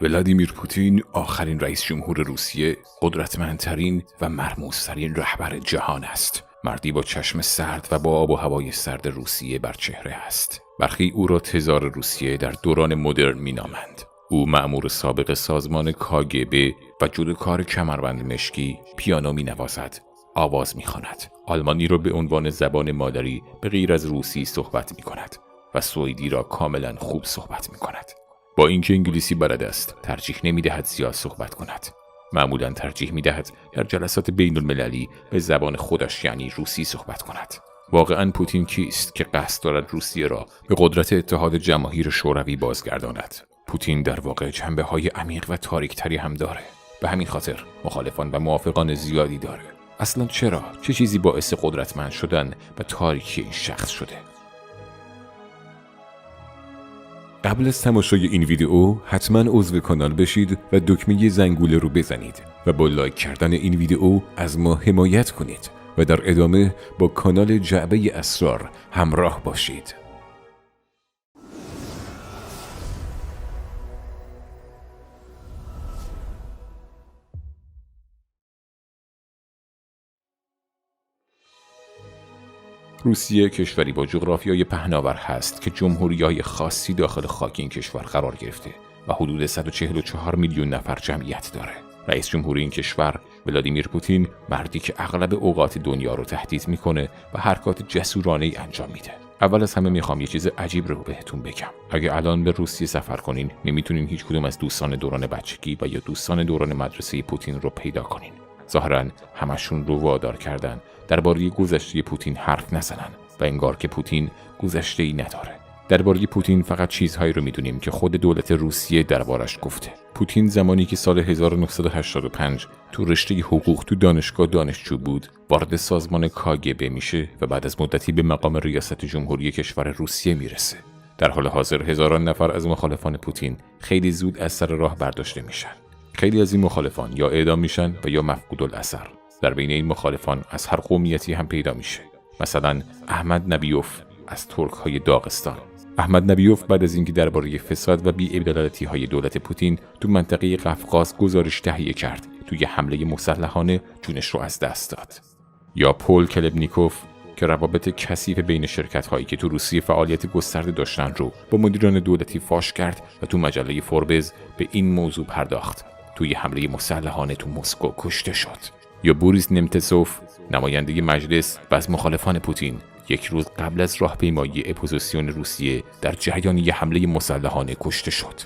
ولادیمیر پوتین آخرین رئیس جمهور روسیه، قدرتمندترین و مرموزترین رهبر جهان است. مردی با چشم سرد و با آب و هوای سرد روسیه بر چهره است. برخی او را تزار روسیه در دوران مدرن مینامند. او مأمور سابق سازمان کاگب و جودوکار کمربند مشکی، پیانو مینوازد، آواز میخواند. آلمانی را به عنوان زبان مادری به غیر از روسی صحبت میکند و سوئدی را کاملا خوب صحبت میکند. با اینکه انگلیسی بلد است، ترجیح نمیدهد زیاد صحبت کند. معمولا ترجیح میدهد در جلسات بین المللی به زبان خودش یعنی روسی صحبت کند. واقعا پوتین کیست که قصد دارد روسیه را به قدرت اتحاد جماهیر شوروی بازگرداند؟ پوتین در واقع جنبه‌های عمیق و تاریک‌تری هم داره. به همین خاطر مخالفان و موافقان زیادی داره. اصلا چرا؟ چه چیزی باعث قدرتمند شدن و تاریکی این شخص شده؟ قبل از تماشای این ویدیو حتما عضو کانال بشید و دکمه زنگوله رو بزنید و با لایک کردن این ویدیو از ما حمایت کنید و در ادامه با کانال جعبه اسرار همراه باشید. روسیه کشوری با جغرافیای پهناور هست که جمهوری‌های خاصی داخل خاک این کشور قرار گرفته و حدود 144 میلیون نفر جمعیت داره. رئیس جمهور این کشور ولادیمیر پوتین مردی که اغلب اوقات دنیا رو تهدید میکنه و حرکات جسورانه‌ای انجام میده. اول از همه میخوام یه چیز عجیب رو بهتون بگم. اگه الان به روسیه سفر کنین، نمیتونین هیچ کدوم از دوستان دوران بچگی و یا دوستان دوران مدرسه پوتین رو پیدا کنین. ظاهراً همشون رو وادار کردن درباره گذشته پوتین حرف نزنن و انگار که پوتین گذشته‌ای نداره. درباره پوتین فقط چیزهایی رو میدونیم که خود دولت روسیه دربارش گفته. پوتین زمانی که سال 1985 تو رشته حقوق تو دانشگاه دانشجو بود، وارد سازمان کاگب میشه و بعد از مدتی به مقام ریاست جمهوری کشور روسیه میرسه. در حال حاضر هزاران نفر از مخالفان پوتین خیلی زود از سر راه برداشته میشن. خیلی از این مخالفان یا اعدام میشن و یا مفقود الاثر. در بین این مخالفان از هر قومیتی هم پیدا میشه. مثلا احمد نبیوف از ترک‌های داغستان. احمد نبیوف بعد از اینکه درباره فساد و بی‌عدالتی‌های دولت پوتین تو منطقه قفقاز گزارش تهیه کرد، توی حمله مسلحانه جونش رو از دست داد. یا پول کلبنیکوف که روابط کثیف بین شرکت‌هایی که تو روسیه فعالیت گسترده داشتن رو با مدیران دولتی فاش کرد و تو مجله فوربز به این موضوع پرداخت. توی حمله مسلحانه تو مسکو کشته شد. یا بوریس نمتسوف نماینده مجلس و از مخالفان پوتین یک روز قبل از راهپیمایی اپوزیسیون روسیه در جریان یک حمله مسلحانه کشته شد.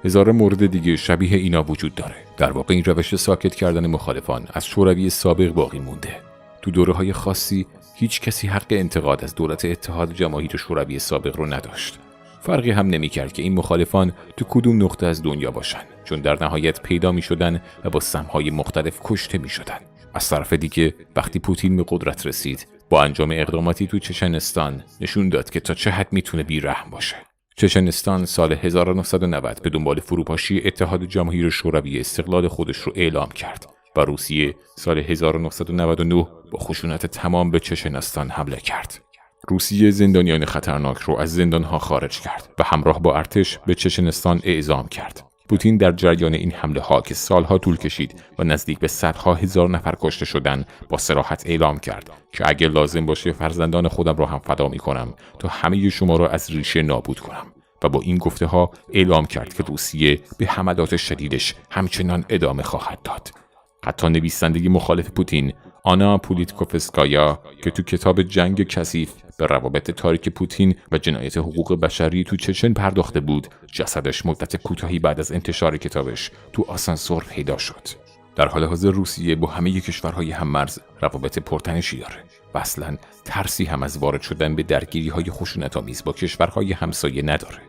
هزار مورد دیگه شبیه اینا وجود داره. در واقع این روش ساکت کردن مخالفان از شوروی سابق باقی مونده. تو دوره‌های خاصی هیچ کسی حق انتقاد از دولت اتحاد جماهیر شوروی سابق رو نداشت. فرقی هم نمی‌کرد که این مخالفان تو کدوم نقطه از دنیا باشن، چون در نهایت پیدا می‌شدن و با سمهای مختلف کشته می‌شدن. از طرف دیگه وقتی پوتین به قدرت رسید، با انجام اقداماتی تو چچنستان نشون داد که تا چه حد میتونه بی‌رحم باشه. چچنستان سال 1990 به دنبال فروپاشی اتحاد جماهیر شوروی استقلال خودش رو اعلام کرد و روسیه سال 1999 با خشونت تمام به چچنستان حمله کرد. روسیه زندانیان خطرناک رو از زندانها خارج کرد و همراه با ارتش به چچنستان اعزام کرد. پوتین در جریان این حمله ها که سالها طول کشید و نزدیک به صدها هزار نفر کشته شدن، با صراحت اعلام کرد که اگه لازم باشه فرزندان خودم را هم فدا می‌کنم تا همه شما را از ریشه نابود کنم. و با این گفته ها اعلام کرد که روسیه به حملات شدیدش همچنان ادامه خواهد داد. حتی نویسنده مخالف پوتین آنا پولیتکوفسکایا که تو کتاب جنگ کثیف به روابط تاریک پوتین و جنایت حقوق بشری تو چچن پرداخته بود، جسدش مدت کوتاهی بعد از انتشار کتابش تو آسانسور پیدا شد. در حال حاضر روسیه با همه کشورهای هممرز روابط پرتنشی داره و اصلاً ترسی هم از وارد شدن به درگیری‌های خشونت‌آمیز با کشورهای همسایه نداره.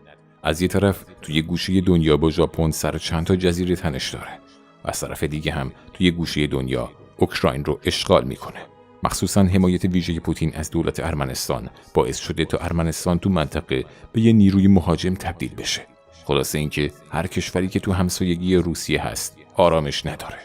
از یه طرف توی گوشه دنیا با ژاپن سر چند تا جزیره تنش داره و از طرف دیگه هم توی گوشه دنیا اوکراین رو اشغال میکنه. مخصوصاً حمایت ویژه پوتین از دولت ارمنستان باعث شده تا ارمنستان تو منطقه به یه نیروی مهاجم تبدیل بشه. خلاصه اینکه هر کشوری که تو همسایگی روسیه هست آرامش نداره.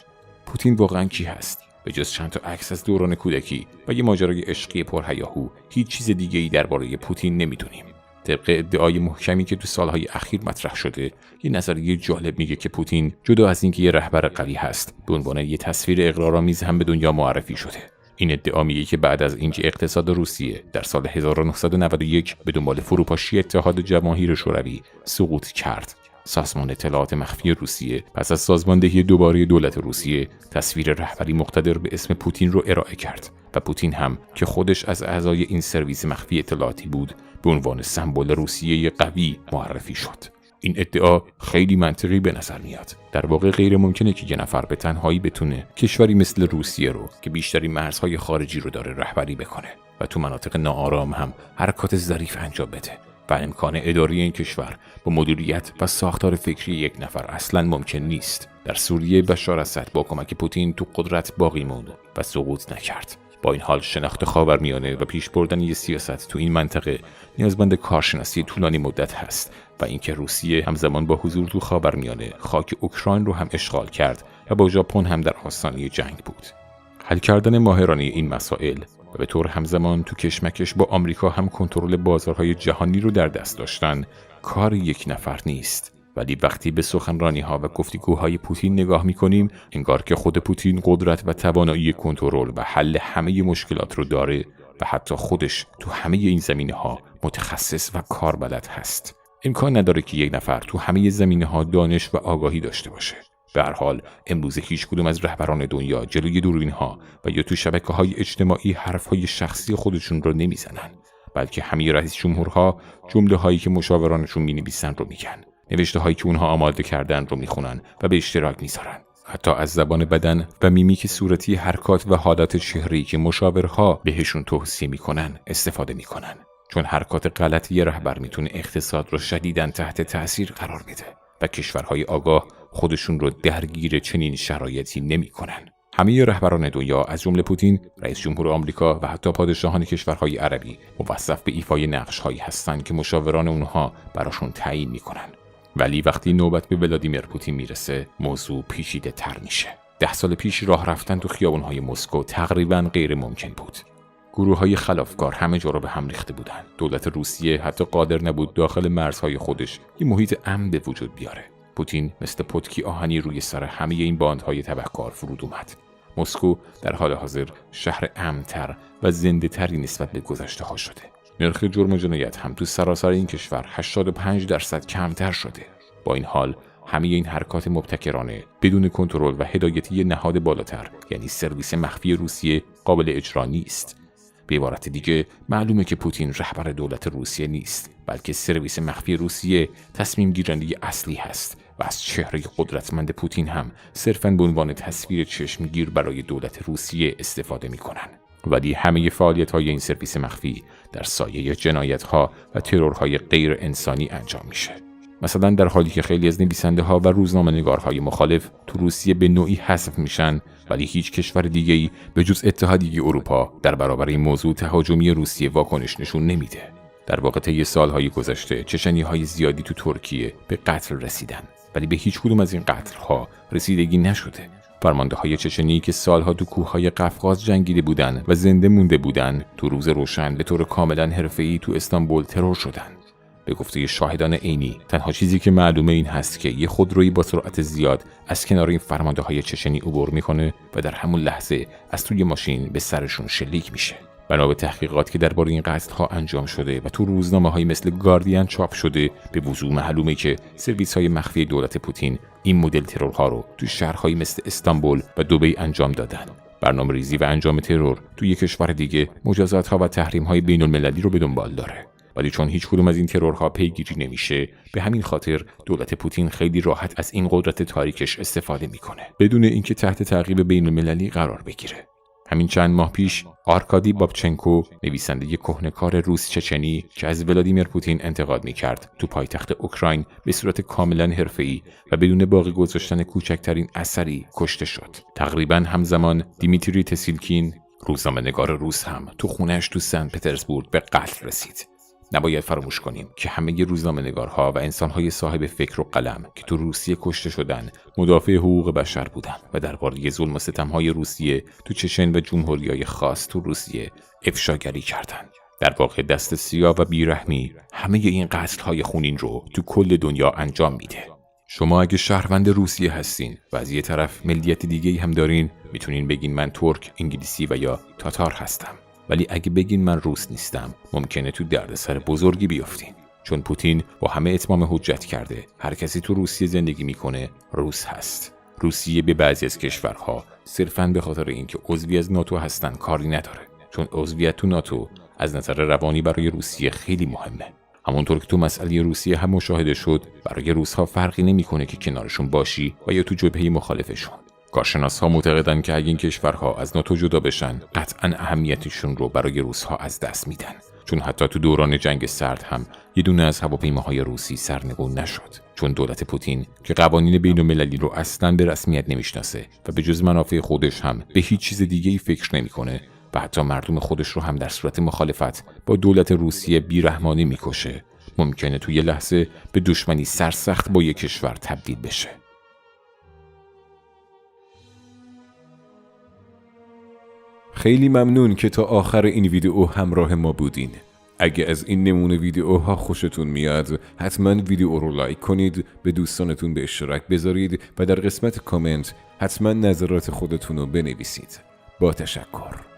پوتین واقعاً کی هست؟ به جز چند تا عکس از دوران کودکی و یه ماجرای عشقی پرهیاهو، هیچ چیز دیگه‌ای درباره پوتین نمیدونیم. طبق ادعای محکمی که تو سالهای اخیر مطرح شده، یه نظریه جالب میگه که پوتین جدا از اینکه یه رهبر قوی هست، به عنوان یه تصویر اغرارآمیز هم به دنیا معرفی شده. این ادعا میگه که بعد از اینکه اقتصاد روسیه در سال 1991 به دنبال فروپاشی اتحاد جماهیر شوروی سقوط کرد، سازمان اطلاعات مخفی روسیه پس از سازماندهی دوباره دولت روسیه تصویر رهبری مقتدر به اسم پوتین رو ارائه کرد و پوتین هم که خودش از اعضای این سرویس مخفی اطلاعاتی بود، به عنوان سمبل روسیه قوی معرفی شد. این ادعا خیلی منطقی به نظر میاد. در واقع غیر ممکنه که یه نفر به تنهایی بتونه کشوری مثل روسیه رو که بیشترین مرزهای خارجی رو داره رهبری بکنه و تو مناطق ناآرام هم حرکات ظریف انجام بده و امکان اداری این کشور با مدیریت و ساختار فکری یک نفر اصلاً ممکن نیست. در سوریه بشار اسد با کمک پوتین تو قدرت باقی موند و سقوط نکرد. با این حال شناخت خاورمیانه و پیش بردن یه سیاست تو این منطقه نیازمند کارشناسی طولانی مدت هست و اینکه روسیه همزمان با حضور تو خاورمیانه خاک اوکراین رو هم اشغال کرد و با ژاپن هم در آستانه جنگ بود. حل کردن ماهرانه این مسائل و به طور همزمان تو کشمکش با آمریکا هم کنترل بازارهای جهانی رو در دست داشتن کار یک نفر نیست. ولی وقتی به سخنرانی‌ها و گفتگوهای پوتین نگاه می‌کنیم، انگار که خود پوتین قدرت و توانایی کنترل و حل همه مشکلات رو داره و حتی خودش تو همه این زمینه‌ها متخصص و کاربلد هست. امکان نداره که یک نفر تو همه زمینه‌ها دانش و آگاهی داشته باشه. به هر حال امروز هیچ کدوم از رهبران دنیا جلوی دوربین‌ها و یا تو شبکه‌های اجتماعی حرف‌های شخصی خودشون رو نمیزنن، بلکه همه رئیس جمهورها جمله‌هایی که مشاورانشون می‌نویسن رو میگن. نوشته هایی که اونها آماده کردن رو میخونن و به اشتراک میذارن. حتی از زبان بدن و میمیک صورتی، حرکات و حالات چهره‌ای که مشاورها بهشون توصیه میکنن استفاده میکنن، چون حرکات غلط یه رهبر میتونه اقتصاد رو شدیداً تحت تأثیر قرار بده و کشورهای آگاه خودشون رو درگیر چنین شرایطی نمیکنن. همه رهبران دنیا از جمله پوتین، رئیس جمهور آمریکا و حتی پادشاهان کشورهای عربی موظف به ایفای نقش‌هایی هستند که مشاوران اونها براشون تعیین میکنن. ولی وقتی نوبت به ولادیمیر پوتین میرسه، موضوع پیچیده تر میشه. 10 سال پیش راه رفتن تو خیابون‌های مسکو تقریباً غیر ممکن بود. گروه‌های خلافکار همه جا رو به هم ریخته بودن. دولت روسیه حتی قادر نبود داخل مرزهای خودش یه محیط امن به وجود بیاره. پوتین مثل پتکی آهنی روی سر همه این باندهای تبهکار فرود اومد. مسکو در حال حاضر شهر امن‌تر و زنده‌تری نسبت به گذشته‌ها شده. نرخ جرم و جنایت هم تو سراسر این کشور 85% کمتر شده. با این حال همه این حرکات مبتکرانه بدون کنترل و هدایتی نهاد بالاتر، یعنی سرویس مخفی روسیه، قابل اجرا نیست. به عبارت دیگه معلومه که پوتین رهبر دولت روسیه نیست، بلکه سرویس مخفی روسیه تصمیم گیرنده اصلی هست و از چهره قدرتمند پوتین هم صرفاً به عنوان تصویر چشمگیر برای دولت روسیه استفاده میکنن. ولی همه فعالیت‌های این سرویس مخفی در سایه جنایت‌ها و ترورهای غیر انسانی انجام میشه. مثلا در حالی که خیلی از نویسنده‌ها و روزنامه‌نگارهای مخالف تو روسیه به نوعی حذف میشن، ولی هیچ کشور دیگه‌ای به جز اتحادیه اروپا در برابر این موضوع تهاجمی روسیه واکنش نشون نمیده. در واقع طی سال‌های گذشته چچنی‌های زیادی تو ترکیه به قتل رسیدن، ولی به هیچ کدوم از این قتل‌ها رسیدگی نشده. فرمانده‌های چچنی که سالها تو کوههای قفقاز جنگیده بودن و زنده مونده بودن، تو روز روشن به طور کاملا حرفه‌ای تو استانبول ترور شدن. به گفته شاهدان عینی، تنها چیزی که معلومه این هست که یه خودرویی با سرعت زیاد از کنار این فرمانده‌های چچنی عبور میکنه و در همون لحظه از توی ماشین به سرشون شلیک میشه. بنا به تحقیقات که درباره این قتل‌ها انجام شده و تو روزنامه‌های مثل گاردین چاپ شده، به وضوح معلومه که سرویس‌های مخفی دولت پوتین این مدل ترورها رو تو شهرهایی مثل استانبول و دبی انجام دادن. برنامه‌ریزی و انجام ترور تو یک کشور دیگه مجازات‌ها و تحریم‌های بین‌المللی رو به دنبال داره. ولی چون هیچ کدوم از این ترورها پیگیری نمیشه، به همین خاطر دولت پوتین خیلی راحت از این قدرت تاریکش استفاده میکنه بدون اینکه تحت تعقیب بین‌المللی قرار بگیره. همین چند ماه پیش آرکادی بابچنکو، نویسنده کهنه‌کار روس چچنی که از ولادیمیر پوتین انتقاد میکرد، تو پایتخت اوکراین به صورت کاملا حرفه‌ای و بدون باقی گذاشتن کوچکترین اثری کشته شد. تقریبا همزمان دیمیتری تسیلکین، روزنامه‌نگار روس، هم تو خونه‌اش تو سن پترزبورگ به قتل رسید. نباید فراموش کنیم که همه روزنامه‌نگارها و انسان‌های صاحب فکر و قلم که تو روسیه کشته شدن مدافع حقوق بشر بودن و درباره ظلم و ستم‌های روسیه تو چچن و جمهوری‌های خاص تو روسیه افشاگری کردند. در واقع دست سیاه و بیرحمی همه این قتل‌های خونین رو تو کل دنیا انجام میده. شما اگه شهروند روسیه هستین و از یه طرف ملیت دیگه‌ای هم دارین، میتونین بگین من ترک، انگلیسی و یا تاتار هستم. ولی اگه بگین من روس نیستم، ممکنه تو دردسر بزرگی بیافتین. چون پوتین با همه اتمام حجت کرده هر کسی تو روسیه زندگی میکنه روس هست. روسیه به بعضی از کشورها صرفاً به خاطر اینکه عضوی از ناتو هستن کاری نداره. چون عضویت تو ناتو از نظر روانی برای روسیه خیلی مهمه. همونطور که تو مسئله روسیه هم مشاهده شد، برای روس‌ها فرقی نمیکنه که کنارشون باشی و یا تو جبهه مخالفشون. کارشناس‌ها معتقدن که اگه این کشورها از ناتو جدا بشن، قطعاً اهمیتشون رو برای روس‌ها از دست میدن. چون حتی تو دوران جنگ سرد هم یه دونه از هواپیماهای روسی سرنگون نشد. چون دولت پوتین که قوانین بین‌المللی رو اصلاً به رسمیت نمیشناسه و به جز منافع خودش هم به هیچ چیز دیگه‌ای فکر نمیکنه و حتی مردم خودش رو هم در صورت مخالفت با دولت روسیه بیرحمانه میکشه، ممکنه توی لحظه به دشمنی سرسخت با یک کشور تبدیل بشه. خیلی ممنون که تا آخر این ویدیو همراه ما بودین. اگه از این نمونه ویدیوها خوشتون میاد، حتما ویدیو رو لایک کنید، به دوستانتون به اشتراک بذارید و در قسمت کامنت حتما نظرات خودتون رو بنویسید. با تشکر.